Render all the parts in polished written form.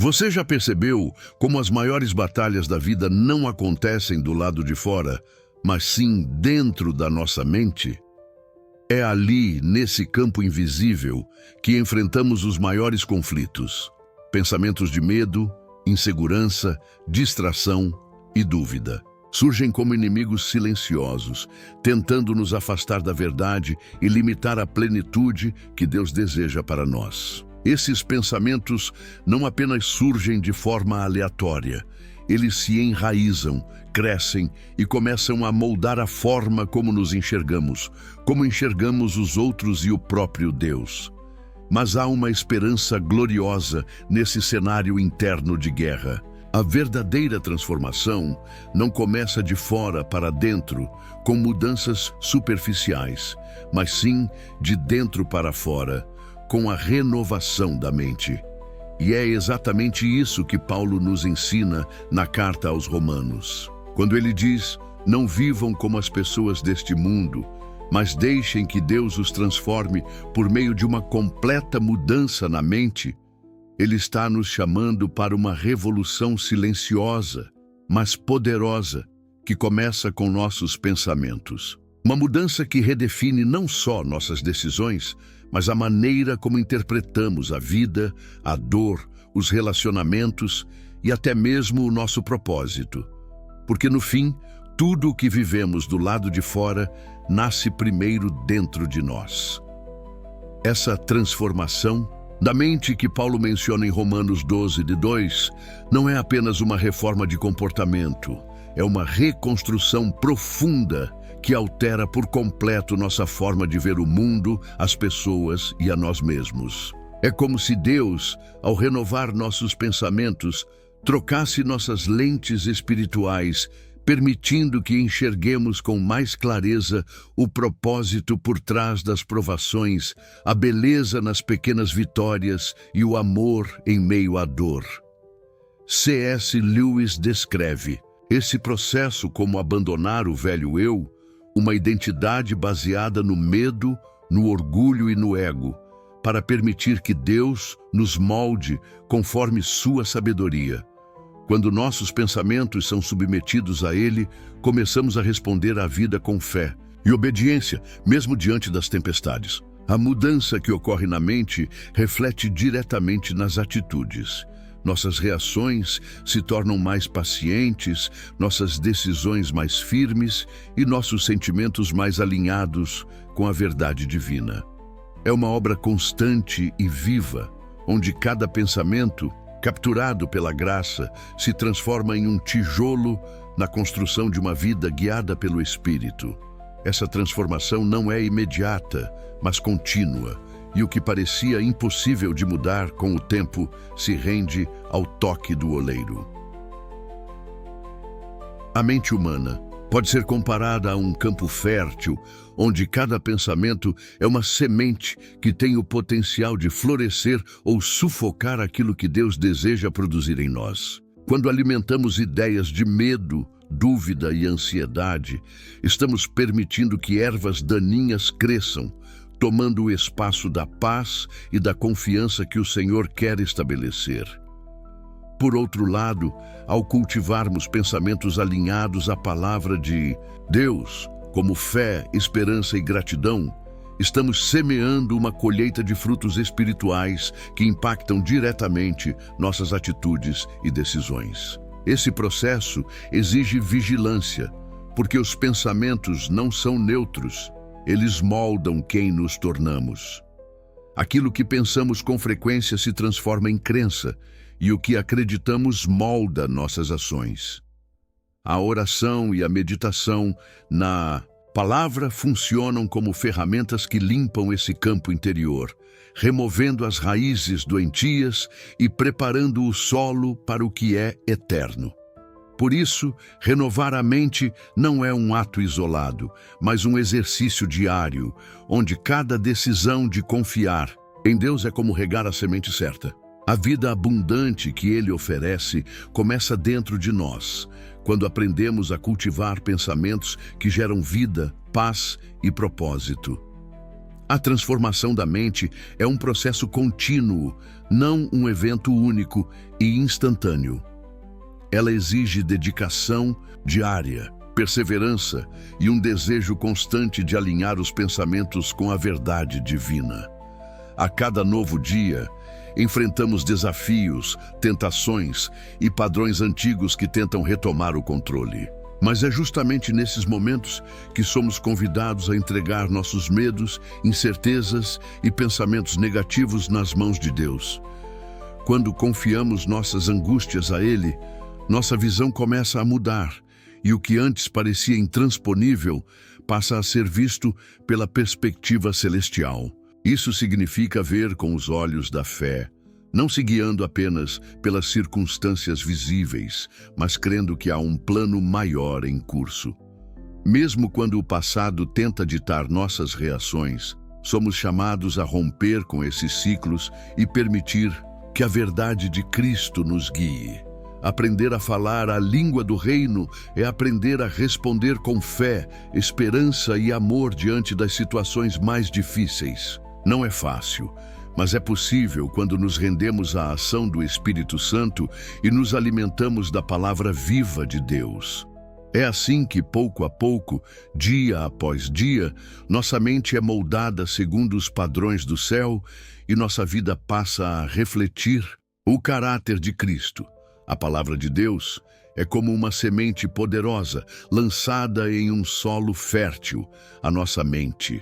Você já percebeu como as maiores batalhas da vida não acontecem do lado de fora, mas sim dentro da nossa mente? É ali, nesse campo invisível, que enfrentamos os maiores conflitos. Pensamentos de medo, insegurança, distração e dúvida. Surgem como inimigos silenciosos, tentando nos afastar da verdade e limitar a plenitude que Deus deseja para nós. Esses pensamentos não apenas surgem de forma aleatória, eles se enraizam, crescem e começam a moldar a forma como nos enxergamos, como enxergamos os outros e o próprio Deus. Mas há uma esperança gloriosa nesse cenário interno de guerra. A verdadeira transformação não começa de fora para dentro, com mudanças superficiais, mas sim de dentro para fora, com a renovação da mente. E é exatamente isso que Paulo nos ensina na carta aos Romanos. Quando ele diz, não vivam como as pessoas deste mundo, mas deixem que Deus os transforme por meio de uma completa mudança na mente, ele está nos chamando para uma revolução silenciosa, mas poderosa, que começa com nossos pensamentos. Uma mudança que redefine não só nossas decisões, mas a maneira como interpretamos a vida, a dor, os relacionamentos e até mesmo o nosso propósito. Porque no fim, tudo o que vivemos do lado de fora nasce primeiro dentro de nós. Essa transformação da mente que Paulo menciona em Romanos 12:2 não é apenas uma reforma de comportamento, é uma reconstrução profunda que altera por completo nossa forma de ver o mundo, as pessoas e a nós mesmos. É como se Deus, ao renovar nossos pensamentos, trocasse nossas lentes espirituais, permitindo que enxerguemos com mais clareza o propósito por trás das provações, a beleza nas pequenas vitórias e o amor em meio à dor. C.S. Lewis descreve esse processo como abandonar o velho eu, uma identidade baseada no medo, no orgulho e no ego, para permitir que Deus nos molde conforme sua sabedoria. Quando nossos pensamentos são submetidos a Ele, começamos a responder à vida com fé e obediência, mesmo diante das tempestades. A mudança que ocorre na mente reflete diretamente nas atitudes. Nossas reações se tornam mais pacientes, nossas decisões mais firmes e nossos sentimentos mais alinhados com a verdade divina. É uma obra constante e viva, onde cada pensamento, capturado pela graça, se transforma em um tijolo na construção de uma vida guiada pelo Espírito. Essa transformação não é imediata, mas contínua, e o que parecia impossível de mudar com o tempo se rende ao toque do oleiro. A mente humana pode ser comparada a um campo fértil, onde cada pensamento é uma semente que tem o potencial de florescer ou sufocar aquilo que Deus deseja produzir em nós. Quando alimentamos ideias de medo, dúvida e ansiedade, estamos permitindo que ervas daninhas cresçam, tomando o espaço da paz e da confiança que o Senhor quer estabelecer. Por outro lado, ao cultivarmos pensamentos alinhados à palavra de Deus, como fé, esperança e gratidão, estamos semeando uma colheita de frutos espirituais que impactam diretamente nossas atitudes e decisões. Esse processo exige vigilância, porque os pensamentos não são neutros. Eles moldam quem nos tornamos. Aquilo que pensamos com frequência se transforma em crença, e o que acreditamos molda nossas ações. A oração e a meditação na palavra funcionam como ferramentas que limpam esse campo interior, removendo as raízes doentias e preparando o solo para o que é eterno. Por isso, renovar a mente não é um ato isolado, mas um exercício diário, onde cada decisão de confiar em Deus é como regar a semente certa. A vida abundante que Ele oferece começa dentro de nós, quando aprendemos a cultivar pensamentos que geram vida, paz e propósito. A transformação da mente é um processo contínuo, não um evento único e instantâneo. Ela exige dedicação diária, perseverança e um desejo constante de alinhar os pensamentos com a verdade divina. A cada novo dia, enfrentamos desafios, tentações e padrões antigos que tentam retomar o controle. Mas é justamente nesses momentos que somos convidados a entregar nossos medos, incertezas e pensamentos negativos nas mãos de Deus. Quando confiamos nossas angústias a Ele, nossa visão começa a mudar e o que antes parecia intransponível passa a ser visto pela perspectiva celestial. Isso significa ver com os olhos da fé, não se guiando apenas pelas circunstâncias visíveis, mas crendo que há um plano maior em curso. Mesmo quando o passado tenta ditar nossas reações, somos chamados a romper com esses ciclos e permitir que a verdade de Cristo nos guie. Aprender a falar a língua do reino é aprender a responder com fé, esperança e amor diante das situações mais difíceis. Não é fácil, mas é possível quando nos rendemos à ação do Espírito Santo e nos alimentamos da palavra viva de Deus. É assim que, pouco a pouco, dia após dia, nossa mente é moldada segundo os padrões do céu e nossa vida passa a refletir o caráter de Cristo. A palavra de Deus é como uma semente poderosa lançada em um solo fértil, a nossa mente.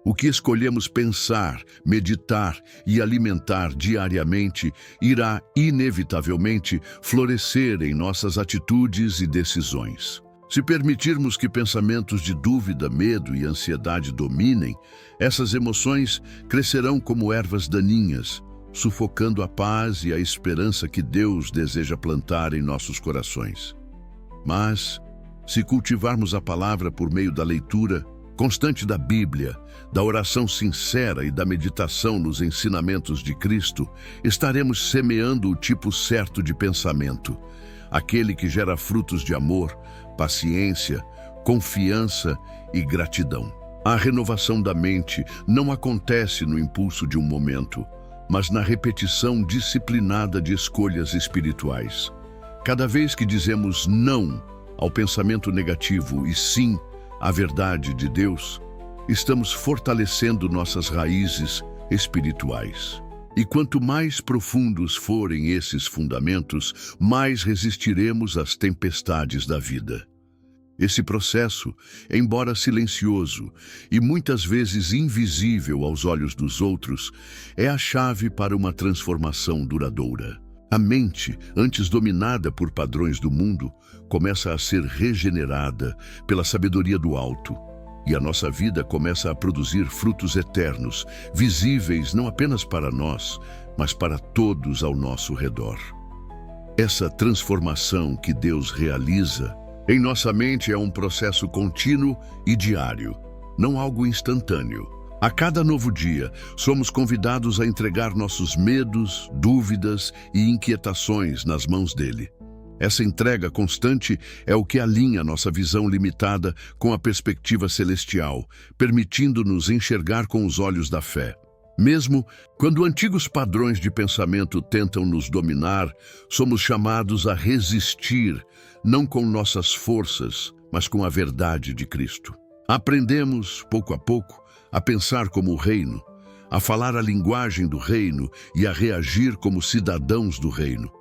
O que escolhemos pensar, meditar e alimentar diariamente irá, inevitavelmente, florescer em nossas atitudes e decisões. Se permitirmos que pensamentos de dúvida, medo e ansiedade dominem, essas emoções crescerão como ervas daninhas, sufocando a paz e a esperança que Deus deseja plantar em nossos corações. Mas, se cultivarmos a palavra por meio da leitura constante da Bíblia, da oração sincera e da meditação nos ensinamentos de Cristo, estaremos semeando o tipo certo de pensamento, aquele que gera frutos de amor, paciência, confiança e gratidão. A renovação da mente não acontece no impulso de um momento, mas na repetição disciplinada de escolhas espirituais. Cada vez que dizemos não ao pensamento negativo e sim à verdade de Deus, estamos fortalecendo nossas raízes espirituais. E quanto mais profundos forem esses fundamentos, mais resistiremos às tempestades da vida. Esse processo, embora silencioso e muitas vezes invisível aos olhos dos outros, é a chave para uma transformação duradoura. A mente, antes dominada por padrões do mundo, começa a ser regenerada pela sabedoria do alto, e a nossa vida começa a produzir frutos eternos, visíveis não apenas para nós, mas para todos ao nosso redor. Essa transformação que Deus realiza em nossa mente é um processo contínuo e diário, não algo instantâneo. A cada novo dia, somos convidados a entregar nossos medos, dúvidas e inquietações nas mãos dele. Essa entrega constante é o que alinha nossa visão limitada com a perspectiva celestial, permitindo-nos enxergar com os olhos da fé. Mesmo quando antigos padrões de pensamento tentam nos dominar, somos chamados a resistir, não com nossas forças, mas com a verdade de Cristo. Aprendemos, pouco a pouco, a pensar como o reino, a falar a linguagem do reino e a reagir como cidadãos do reino.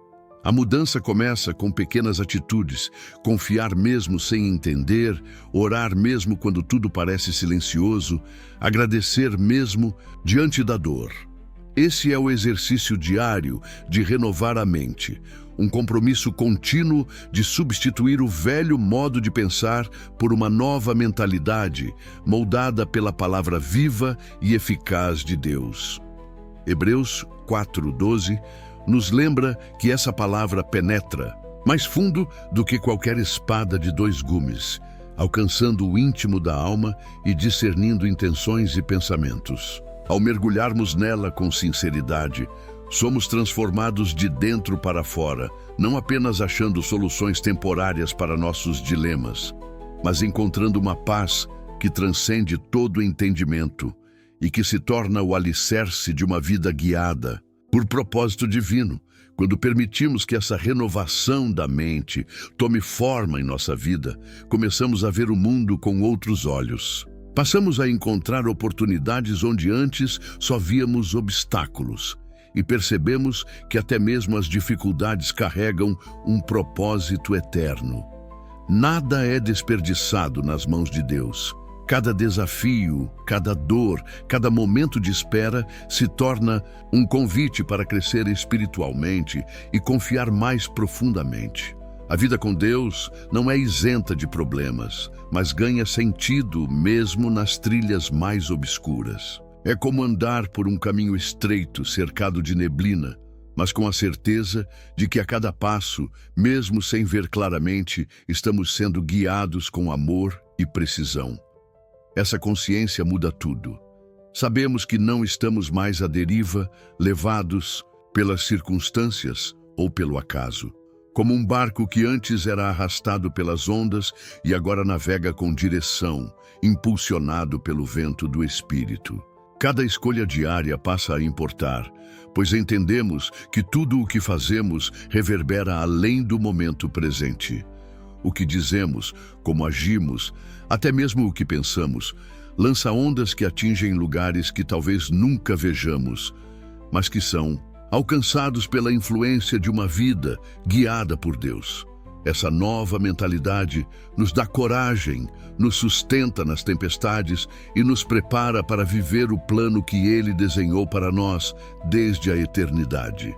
A mudança começa com pequenas atitudes, confiar mesmo sem entender, orar mesmo quando tudo parece silencioso, agradecer mesmo diante da dor. Esse é o exercício diário de renovar a mente, um compromisso contínuo de substituir o velho modo de pensar por uma nova mentalidade, moldada pela palavra viva e eficaz de Deus. Hebreus 4:12 nos lembra que essa palavra penetra mais fundo do que qualquer espada de dois gumes, alcançando o íntimo da alma e discernindo intenções e pensamentos. Ao mergulharmos nela com sinceridade, somos transformados de dentro para fora, não apenas achando soluções temporárias para nossos dilemas, mas encontrando uma paz que transcende todo entendimento e que se torna o alicerce de uma vida guiada por propósito divino. Quando permitimos que essa renovação da mente tome forma em nossa vida, começamos a ver o mundo com outros olhos. Passamos a encontrar oportunidades onde antes só víamos obstáculos e percebemos que até mesmo as dificuldades carregam um propósito eterno. Nada é desperdiçado nas mãos de Deus. Cada desafio, cada dor, cada momento de espera se torna um convite para crescer espiritualmente e confiar mais profundamente. A vida com Deus não é isenta de problemas, mas ganha sentido mesmo nas trilhas mais obscuras. É como andar por um caminho estreito, cercado de neblina, mas com a certeza de que a cada passo, mesmo sem ver claramente, estamos sendo guiados com amor e precisão. Essa consciência muda tudo. Sabemos que não estamos mais à deriva, levados pelas circunstâncias ou pelo acaso. Como um barco que antes era arrastado pelas ondas e agora navega com direção, impulsionado pelo vento do Espírito. Cada escolha diária passa a importar, pois entendemos que tudo o que fazemos reverbera além do momento presente. O que dizemos, como agimos, até mesmo o que pensamos, lança ondas que atingem lugares que talvez nunca vejamos, mas que são alcançados pela influência de uma vida guiada por Deus. Essa nova mentalidade nos dá coragem, nos sustenta nas tempestades e nos prepara para viver o plano que Ele desenhou para nós desde a eternidade.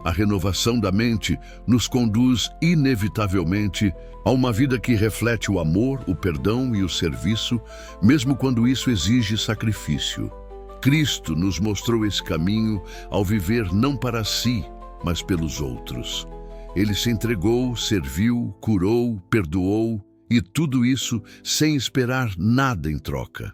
A renovação da mente nos conduz inevitavelmente a uma vida que reflete o amor, o perdão e o serviço, mesmo quando isso exige sacrifício. Cristo nos mostrou esse caminho ao viver não para si, mas pelos outros. Ele se entregou, serviu, curou, perdoou, e tudo isso sem esperar nada em troca.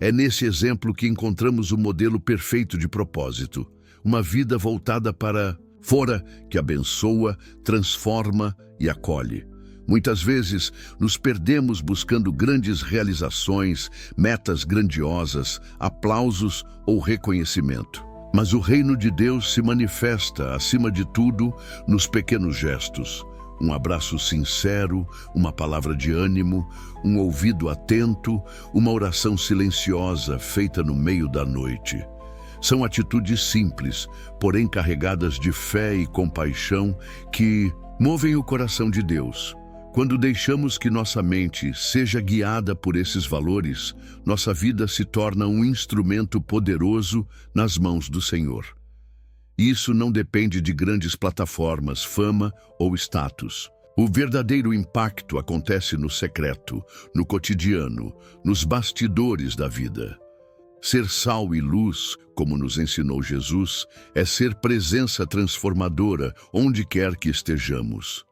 É nesse exemplo que encontramos o modelo perfeito de propósito, uma vida voltada para fora, que abençoa, transforma e acolhe. Muitas vezes nos perdemos buscando grandes realizações, metas grandiosas, aplausos ou reconhecimento. Mas o reino de Deus se manifesta, acima de tudo, nos pequenos gestos. Um abraço sincero, uma palavra de ânimo, um ouvido atento, uma oração silenciosa feita no meio da noite. São atitudes simples, porém carregadas de fé e compaixão que movem o coração de Deus. Quando deixamos que nossa mente seja guiada por esses valores, nossa vida se torna um instrumento poderoso nas mãos do Senhor. Isso não depende de grandes plataformas, fama ou status. O verdadeiro impacto acontece no secreto, no cotidiano, nos bastidores da vida. Ser sal e luz, como nos ensinou Jesus, é ser presença transformadora onde quer que estejamos.